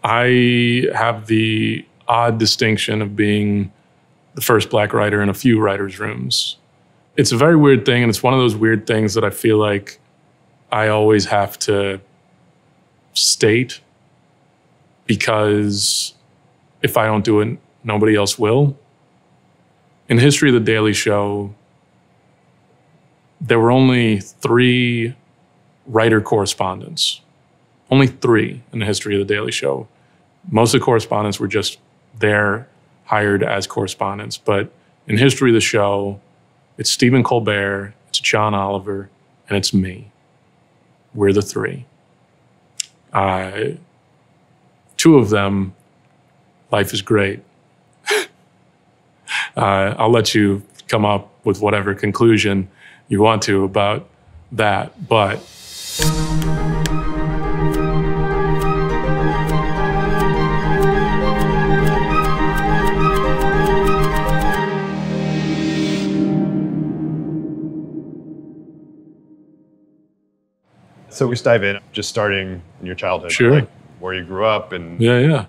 I have the odd distinction of being the first Black writer in a few writers' rooms. It's a very weird thing, and it's one of those weird things that I feel like I always have to state, because if I don't do it, nobody else will. In the history of The Daily Show, there were only 3 writer correspondents. Only 3 in the history of The Daily Show. Most of the correspondents were just there, hired as correspondents. But in the history of the show, it's Stephen Colbert, it's John Oliver, and it's me. We're the 3. 2 of them, life is great. I'll let you come up with whatever conclusion you want to about that, but so we just dive in, just starting in your childhood, sure. Like where you grew up and Yeah,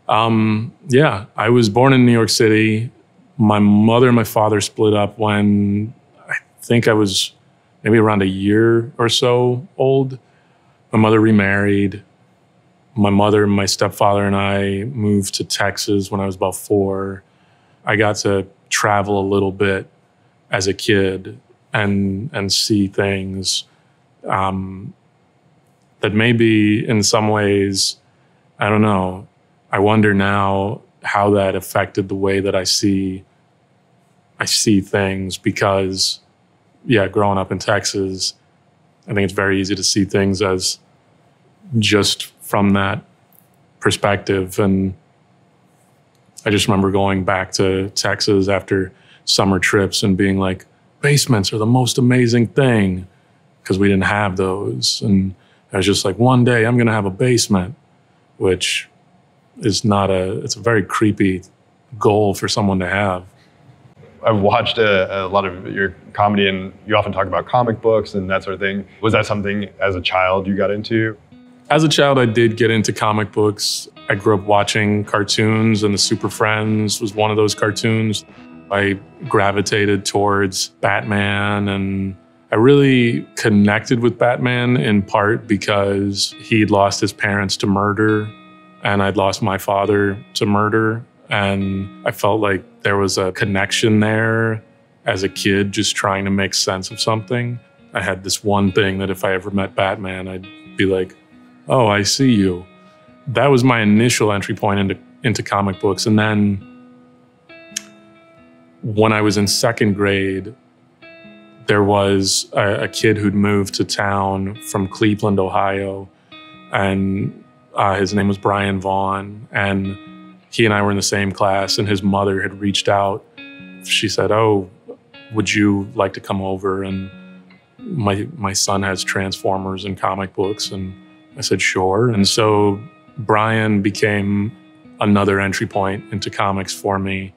I was born in New York City. My mother and my father split up when I think I was maybe around a year or so old. My mother remarried. My mother, my stepfather, and I moved to Texas when I was about 4. I got to travel a little bit as a kid and see things that maybe in some ways, I don't know, I wonder now how that affected the way that I see things, because growing up in Texas, I think it's very easy to see things as just from that perspective. And I just remember going back to Texas after summer trips and being like, basements are the most amazing thing, because we didn't have those. And I was just like, one day I'm going to have a basement, which is it's a very creepy goal for someone to have. I've watched a lot of your comedy, and you often talk about comic books and that sort of thing. Was that something as a child you got into? As a child, I did get into comic books. I grew up watching cartoons, and the Super Friends was one of those cartoons. I gravitated towards Batman, and I really connected with Batman in part because he'd lost his parents to murder, and I'd lost my father to murder. And I felt like there was a connection there as a kid, just trying to make sense of something. I had this one thing that if I ever met Batman, I'd be like, oh, I see you. That was my initial entry point into comic books. And then when I was in 2nd grade, there was a kid who'd moved to town from Cleveland, Ohio, and his name was Brian Vaughn, and he and I were in the same class, and his mother had reached out. She said, oh, would you like to come over? And my son has Transformers and comic books. And I said, sure. And so Brian became another entry point into comics for me.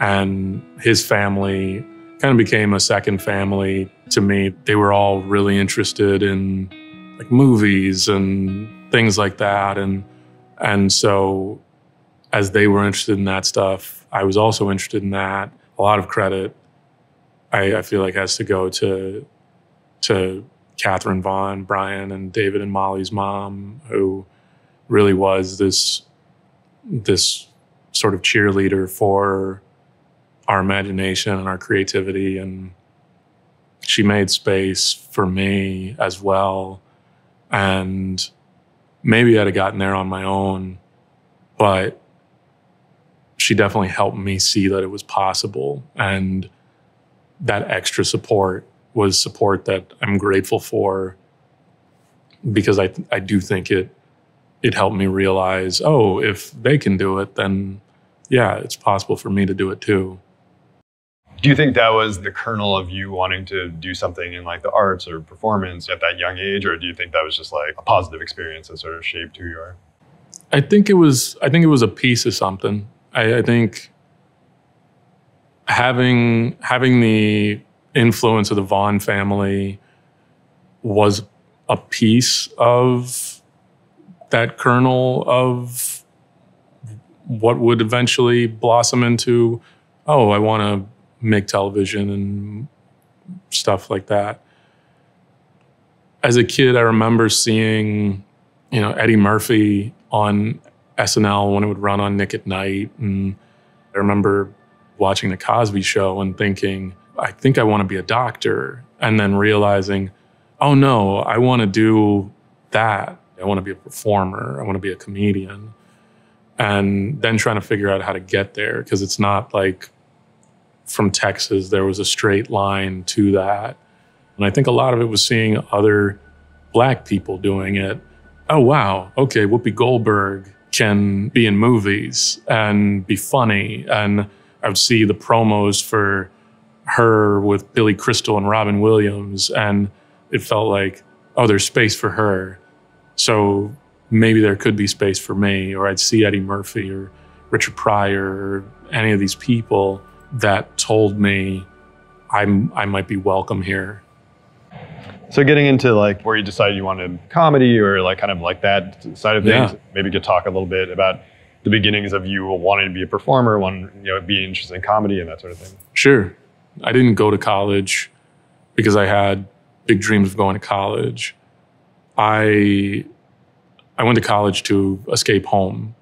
And his family kind of became a second family to me. They were all really interested in like movies and things like that. And so as they were interested in that stuff, I was also interested in that. A lot of credit, I feel like, has to go to Catherine Vaughn, Brian and David and Molly's mom, who really was this sort of cheerleader for our imagination and our creativity. And she made space for me as well. And maybe I'd have gotten there on my own, but she definitely helped me see that it was possible. And that extra support was support that I'm grateful for, because I do think it helped me realize, oh, if they can do it, then yeah, it's possible for me to do it too. Do you think that was the kernel of you wanting to do something in like the arts or performance at that young age? Or do you think that was just like a positive experience that sort of shaped who you are? I think it was a piece of something. I think having the influence of the Vaughn family was a piece of that kernel of what would eventually blossom into, oh, I want to make television and stuff like that. As a kid, I remember seeing, Eddie Murphy on SNL when it would run on Nick at Night. And I remember watching The Cosby Show and thinking, I think I want to be a doctor. And then realizing, oh no, I want to do that. I want to be a performer. I want to be a comedian. And then trying to figure out how to get there, because it's not like from Texas, there was a straight line to that. And I think a lot of it was seeing other Black people doing it. Oh, wow. Okay, Whoopi Goldberg can be in movies and be funny. And I would see the promos for her with Billy Crystal and Robin Williams. And it felt like, oh, there's space for her. So maybe there could be space for me. Or I'd see Eddie Murphy or Richard Pryor or any of these people that told me I might be welcome here. So getting into like where you decided you wanted comedy or like kind of like that side of things, maybe you could talk a little bit about the beginnings of you wanting to be a performer, being interested in comedy and that sort of thing. Sure. I didn't go to college because I had big dreams of going to college. I went to college to escape home,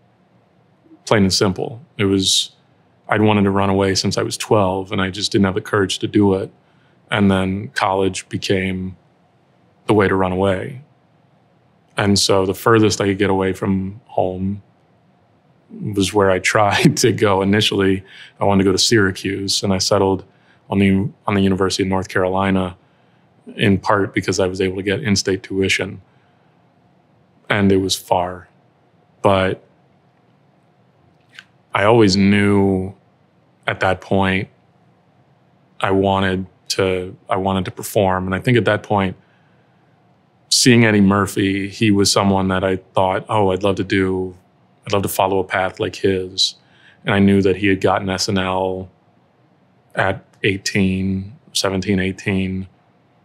plain and simple. I'd wanted to run away since I was 12 and I just didn't have the courage to do it. And then college became the way to run away. And so the furthest I could get away from home was where I tried to go initially. I wanted to go to Syracuse, and I settled on the University of North Carolina, in part because I was able to get in-state tuition. And it was far. But I always knew at that point I wanted to perform. And I think at that point, seeing Eddie Murphy, he was someone that I thought, oh, I'd love to follow a path like his. And I knew that he had gotten SNL at 17, 18.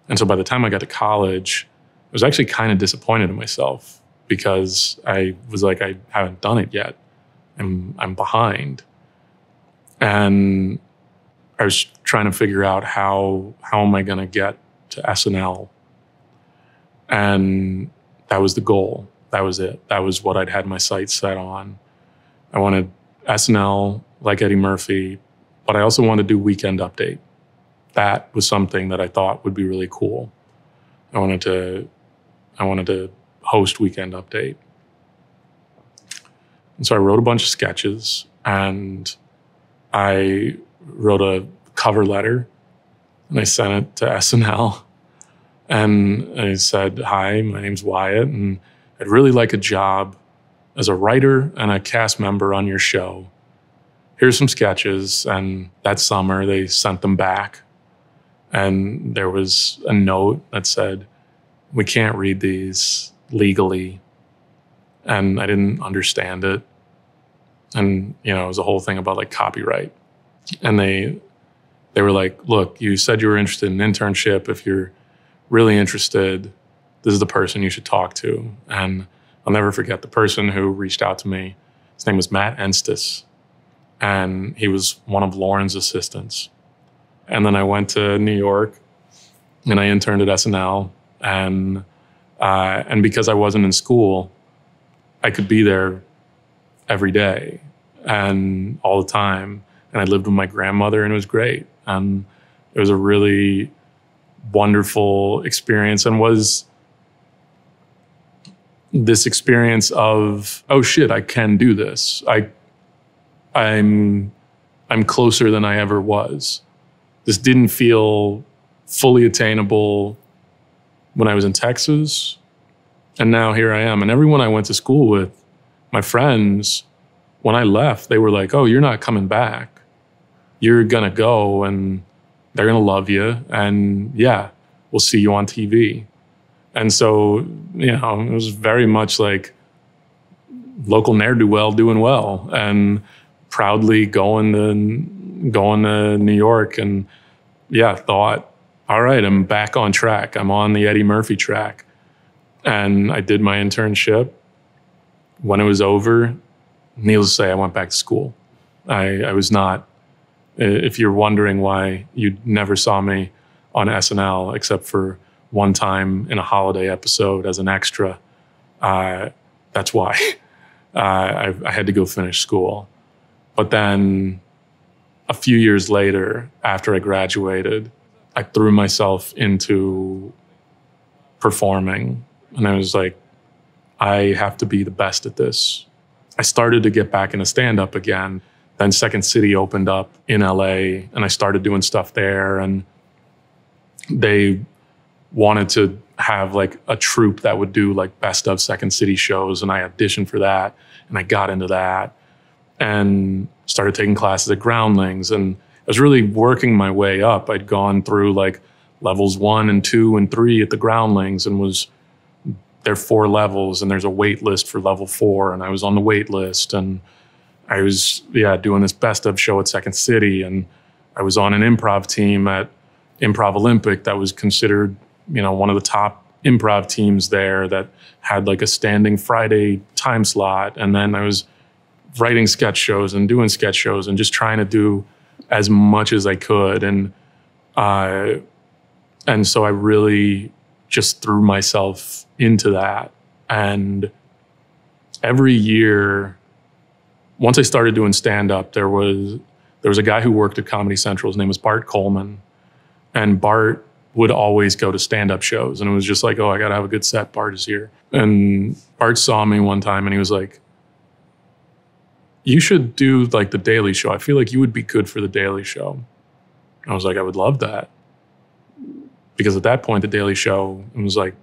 And so by the time I got to college, I was actually kind of disappointed in myself because I was like, I haven't done it yet. I'm behind. And I was trying to figure out how am I going to get to SNL? And that was the goal. That was it. That was what I'd had my sights set on. I wanted SNL like Eddie Murphy, but I also wanted to do Weekend Update. That was something that I thought would be really cool. I wanted to host Weekend Update. And so I wrote a bunch of sketches, and I wrote a cover letter, and I sent it to SNL. And I said, hi, my name's Wyatt, and I'd really like a job as a writer and a cast member on your show. Here's some sketches. And that summer, they sent them back. And there was a note that said, we can't read these legally. And I didn't understand it. And, it was a whole thing about like copyright. And they were like, look, you said you were interested in an internship. If you're really interested, this is the person you should talk to. And I'll never forget the person who reached out to me. His name was Matt Enstis. And he was one of Lauren's assistants. And then I went to New York and I interned at SNL. And because I wasn't in school, I could be there every day and all the time. And I lived with my grandmother, and it was great. And it was a really wonderful experience, and was this experience of, oh shit, I can do this. I'm closer than I ever was. This didn't feel fully attainable when I was in Texas. And now here I am. And everyone I went to school with, my friends, when I left, they were like, oh, you're not coming back. You're gonna go and they're gonna love you. And yeah, we'll see you on TV. And so, it was very much like local ne'er-do-well doing well and proudly going to New York, and thought, all right, I'm back on track. I'm on the Eddie Murphy track. And I did my internship. When it was over, needless to say, I went back to school. I was not, if you're wondering why you never saw me on SNL except for one time in a holiday episode as an extra, that's why. I had to go finish school. But then a few years later, after I graduated, I threw myself into performing. And I was like, I have to be the best at this. I started to get back into stand-up again. Then Second City opened up in LA, and I started doing stuff there. And they wanted to have like a troupe that would do like best of Second City shows. And I auditioned for that, and I got into that and started taking classes at Groundlings. And I was really working my way up. I'd gone through like levels 1 and 2 and 3 at the Groundlings, and was there are 4 levels, and there's a wait list for level 4. And I was on the wait list, and I was, doing this best of show at Second City. And I was on an improv team at Improv Olympic that was considered, one of the top improv teams there, that had like a standing Friday time slot. And then I was writing sketch shows and doing sketch shows and just trying to do as much as I could. And so I really just threw myself into that. And every year, once I started doing stand-up, there was a guy who worked at Comedy Central. His name was Bart Coleman. And Bart would always go to stand-up shows. And it was just like, oh, I got to have a good set. Bart is here. And Bart saw me one time, and he was like, you should do like The Daily Show. I feel like you would be good for The Daily Show. I was like, I would love that. Because at that point, The Daily Show, it was like,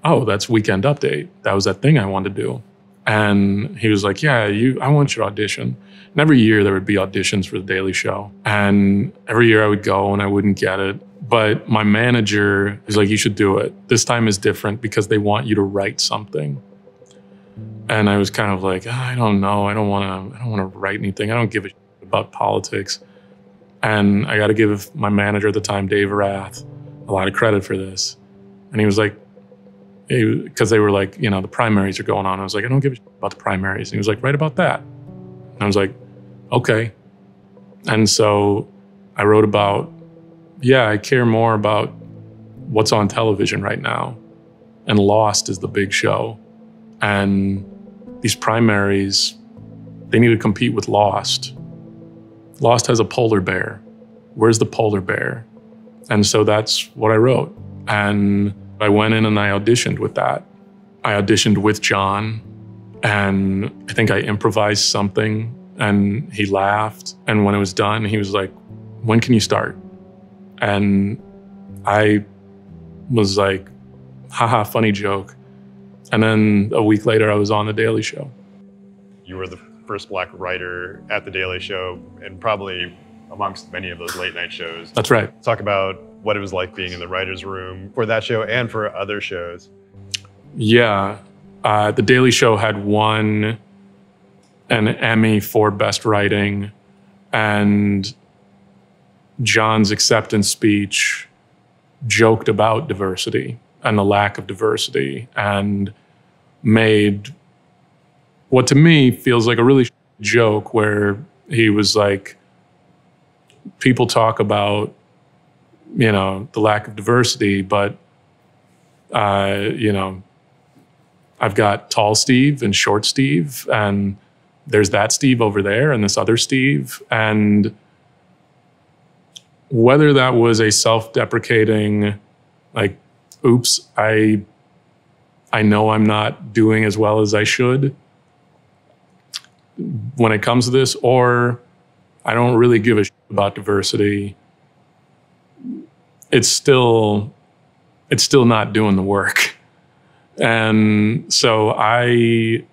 oh, that's Weekend Update. That was that thing I wanted to do. And he was like, yeah, I want you to audition. And every year there would be auditions for The Daily Show. And every year I would go and I wouldn't get it. But my manager was like, you should do it. This time is different because they want you to write something. And I was kind of like, I don't know. I don't want to write anything. I don't give a shit about politics. And I got to give my manager at the time, Dave Rath, a lot of credit for this. And he was like, because they were like, the primaries are going on. I was like, I don't give a shit about the primaries. And he was like, write about that. And I was like, okay. And so I wrote about, I care more about what's on television right now. And Lost is the big show. And these primaries, they need to compete with Lost. Lost has a polar bear. Where's the polar bear? And so that's what I wrote. And I went in and I auditioned with that. I auditioned with Jon, and I think I improvised something, and he laughed. And when it was done, he was like, when can you start? And I was like, haha, funny joke. And then a week later, I was on The Daily Show. You were the first Black writer at The Daily Show, and probably amongst many of those late night shows. That's right. Talk about what it was like being in the writer's room for that show and for other shows. Yeah. The Daily Show had won an Emmy for Best Writing, and Jon's acceptance speech joked about diversity and the lack of diversity, and made what to me feels like a really joke, where he was like, people talk about, the lack of diversity, but, I've got tall Steve and short Steve, and there's that Steve over there and this other Steve. And whether that was a self-deprecating, like, oops, I know I'm not doing as well as I should when it comes to this, or I don't really give a shit about diversity, it's still not doing the work. And so I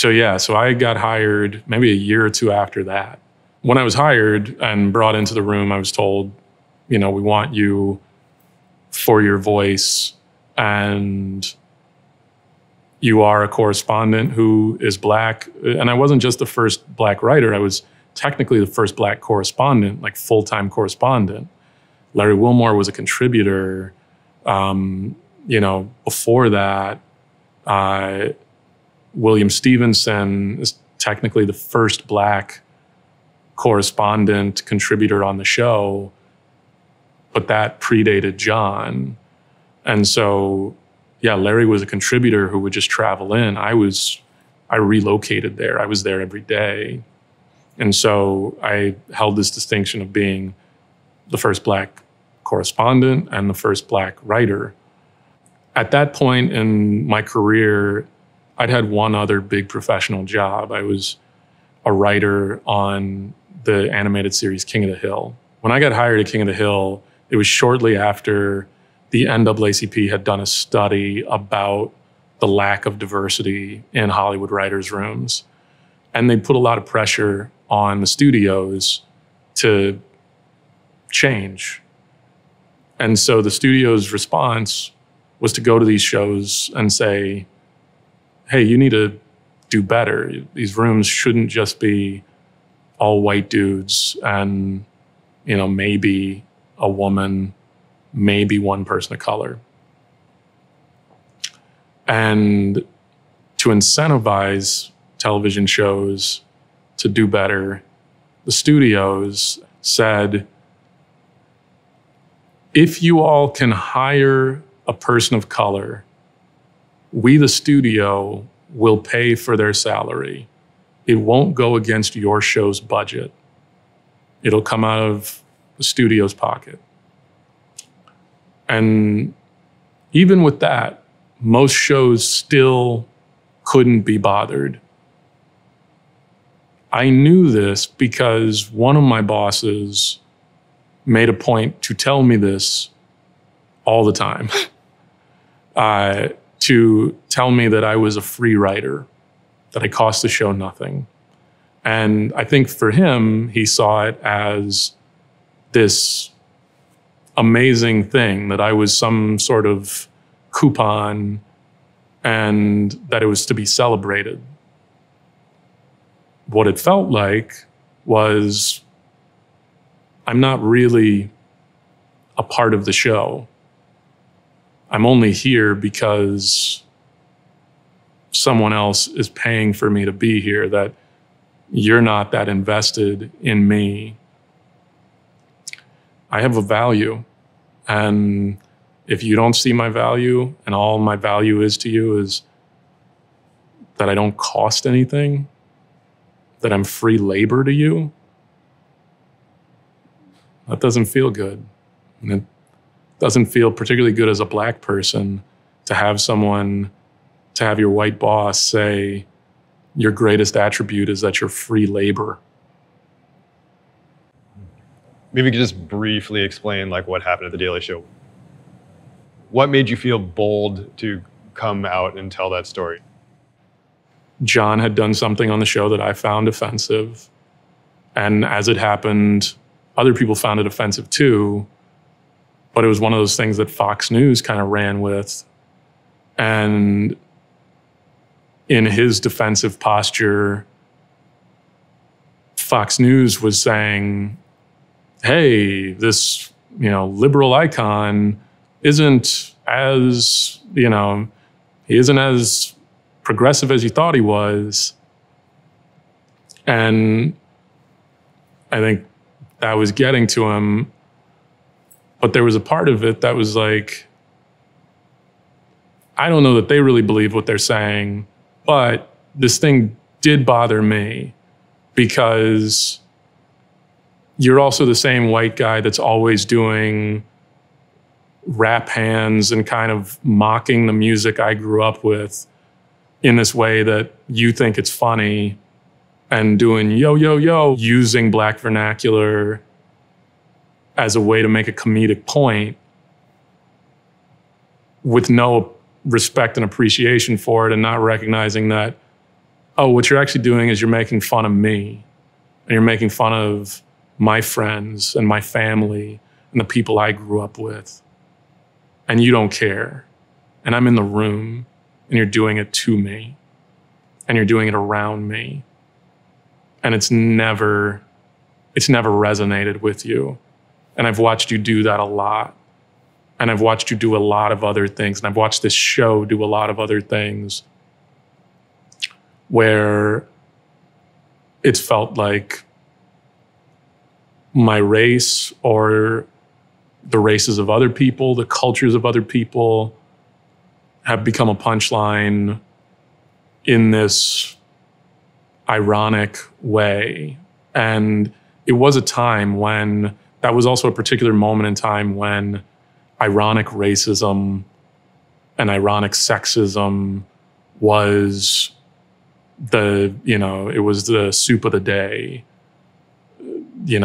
got hired maybe a year or two after that. When I was hired and brought into the room, I was told, we want you for your voice, and you are a correspondent who is Black. And I wasn't just the first Black writer. I was technically the first Black correspondent, like full-time correspondent. Larry Wilmore was a contributor. Before that, William Stevenson is technically the first Black correspondent contributor on the show, but that predated Jon. And so, yeah, Larry was a contributor who would just travel in. I relocated there. I was there every day. And so I held this distinction of being the first Black correspondent and the first Black writer. At that point in my career, I'd had one other big professional job. I was a writer on the animated series King of the Hill. When I got hired at King of the Hill, it was shortly after the NAACP had done a study about the lack of diversity in Hollywood writers' rooms. And they put a lot of pressure on the studios to change. And so the studio's response was to go to these shows and say, hey, you need to do better. These rooms shouldn't just be all white dudes and, maybe a woman, maybe one person of color. And to incentivize television shows to do better, the studios said, if you all can hire a person of color, we, the studio, will pay for their salary. It won't go against your show's budget. It'll come out of the studio's pocket. And even with that, most shows still couldn't be bothered. I knew this because one of my bosses made a point to tell me this all the time, to tell me that I was a free writer, that I cost the show nothing. And I think for him, he saw it as this amazing thing, that I was some sort of coupon and that it was to be celebrated. What it felt like was, I'm not really a part of the show. I'm only here because someone else is paying for me to be here, that you're not that invested in me. I have a value. And if you don't see my value, and all my value is to you is that I don't cost anything, that I'm free labor to you, that doesn't feel good. And it doesn't feel particularly good as a Black person to have your white boss say, your greatest attribute is that you're free labor. Maybe you could just briefly explain what happened at The Daily Show. What made you feel bold to come out and tell that story? Jon had done something on the show that I found offensive. And as it happened, other people found it offensive too. But it was one of those things that Fox News kind of ran with. And in his defensive posture, Fox News was saying, hey, this, liberal icon isn't as, he isn't as progressive as you thought he was. And I think that was getting to him. But there was a part of it that was like, I don't know that they really believe what they're saying, but this thing did bother me because you're also the same white guy that's always doing rap hands and kind of mocking the music I grew up with in this way that you think it's funny, and doing yo, yo, yo, using Black vernacular as a way to make a comedic point with no respect and appreciation for it, and not recognizing that, oh, what you're actually doing is you're making fun of me, and you're making fun of my friends and my family and the people I grew up with. And you don't care. And I'm in the room, and you're doing it to me, and you're doing it around me. And it's never resonated with you. And I've watched you do that a lot. And I've watched you do a lot of other things. And I've watched this show do a lot of other things where it's felt like my race or the races of other people, the cultures of other people have become a punchline in this ironic way. And it was a time when, that was also a particular moment in time when ironic racism and ironic sexism was it was the soup of the day. There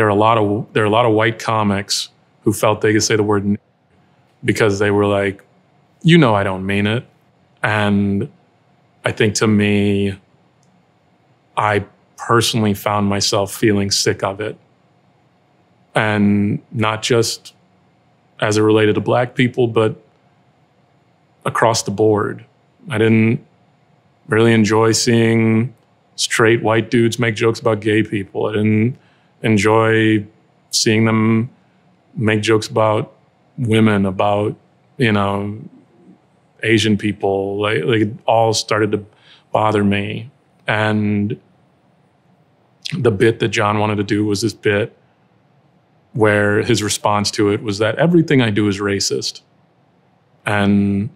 are a lot of white comics who felt they could say the word because they were like, I don't mean it. And I think to me, I personally found myself feeling sick of it. And not just as it related to Black people, but across the board. I didn't really enjoy seeing straight white dudes make jokes about gay people. I didn't enjoy seeing them make jokes about women, about, Asian people. Like it all started to bother me. And the bit that Jon wanted to do was this bit where his response to it was that everything I do is racist. And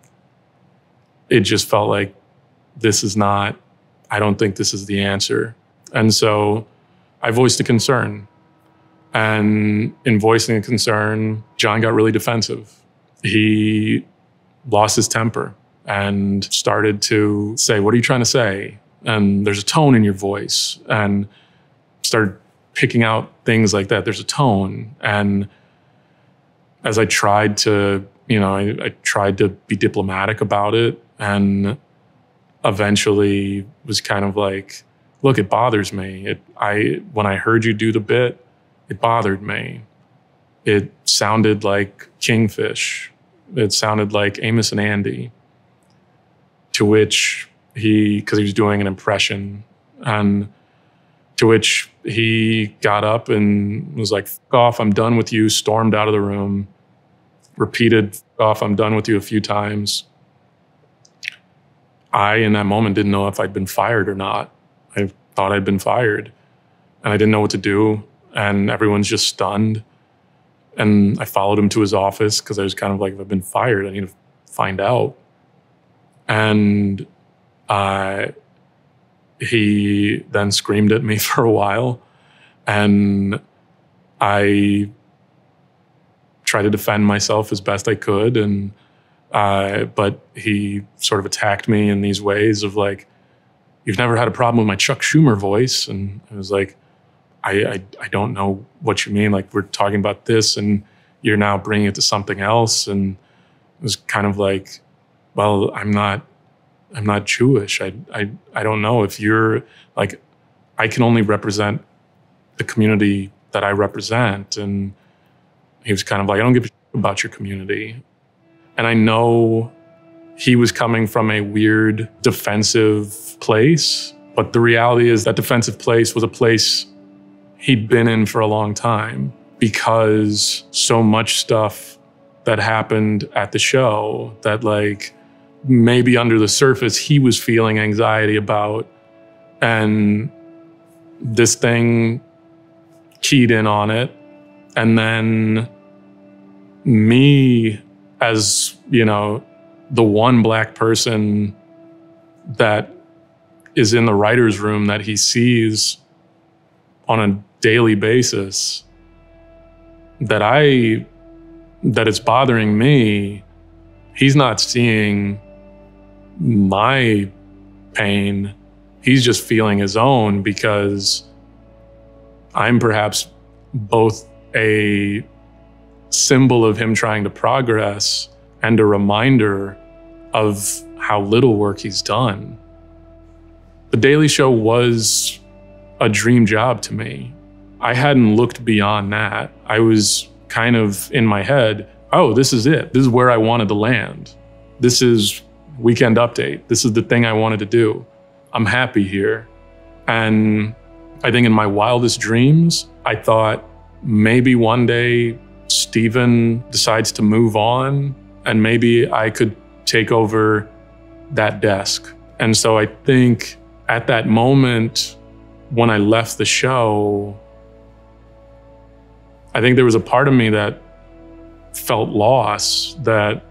it just felt like I don't think this is the answer. And so I voiced a concern. And in voicing a concern, Jon got really defensive. He lost his temper and started to say, "What are you trying to say?" And there's a tone in your voice, and started picking out things like that. There's a tone. And as I tried to, I tried to be diplomatic about it, and eventually was kind of like, look, it bothers me. When I heard you do the bit, it bothered me. It sounded like Kingfish. It sounded like Amos and Andy. To which because he was doing an impression, and to which he got up and was like, "F off, I'm done with you," stormed out of the room, repeated, "F off, I'm done with you," a few times. I, in that moment, didn't know if I'd been fired or not. I thought I'd been fired, and I didn't know what to do, and everyone's just stunned. And I followed him to his office because I was kind of like, if I've been fired, I need to find out. And he then screamed at me for a while, and I tried to defend myself as best I could, and but he sort of attacked me in these ways of like, "You've never had a problem with my Chuck Schumer voice." And I was like, I don't know what you mean. Like, we're talking about this and you're now bringing it to something else. And it was kind of like, well, I'm not Jewish. I don't know if you're like, I can only represent the community that I represent. And he was kind of like, I don't give a shit about your community. And I know he was coming from a weird defensive place, but the reality is that defensive place was a place he'd been in for a long time, because so much stuff that happened at the show that, like, maybe under the surface he was feeling anxiety about, and this thing keyed in on it. And then me, as, the one Black person that is in the writer's room that he sees on a daily basis, that it's bothering me. He's not seeing my pain. He's just feeling his own, because I'm perhaps both a symbol of him trying to progress and a reminder of how little work he's done. The Daily Show was a dream job to me. I hadn't looked beyond that. I was kind of in my head, oh, this is it. This is where I wanted to land. This is Weekend Update. This is the thing I wanted to do. I'm happy here. And I think in my wildest dreams, I thought maybe one day Steven decides to move on, and maybe I could take over that desk. And so I think at that moment, when I left the show, I think there was a part of me that felt loss, that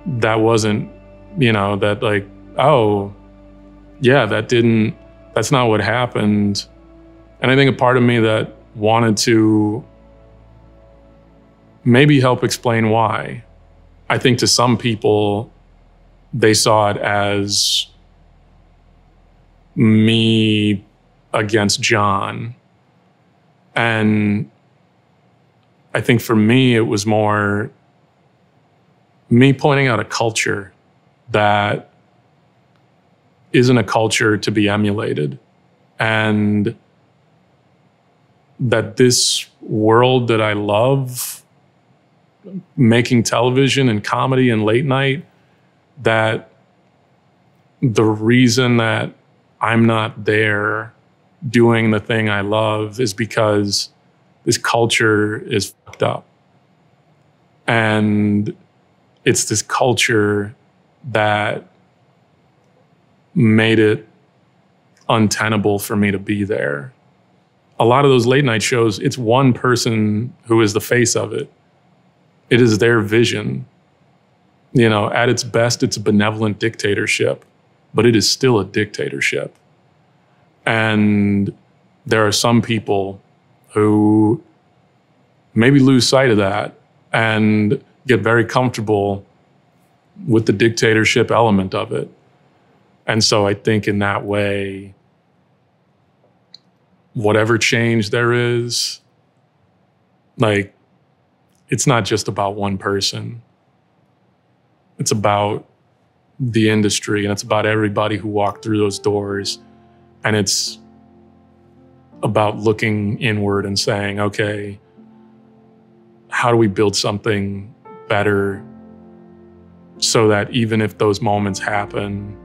wasn't, that like, oh, yeah, that's not what happened. And I think a part of me that wanted to maybe help explain why. I think to some people, they saw it as me against Jon. And I think for me, it was more me pointing out a culture that isn't a culture to be emulated. And that this world that I love, making television and comedy and late night, that the reason that I'm not there doing the thing I love is because this culture is fucked up. And it's this culture that made it untenable for me to be there. A lot of those late night shows, it's one person who is the face of it. It is their vision. At its best, it's a benevolent dictatorship, but it is still a dictatorship. And there are some people who maybe lose sight of that and get very comfortable with the dictatorship element of it. And so I think in that way, whatever change there is, like, it's not just about one person. It's about the industry, and it's about everybody who walked through those doors. And it's about looking inward and saying, okay, how do we build something better so that even if those moments happen,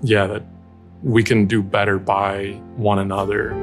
that we can do better by one another.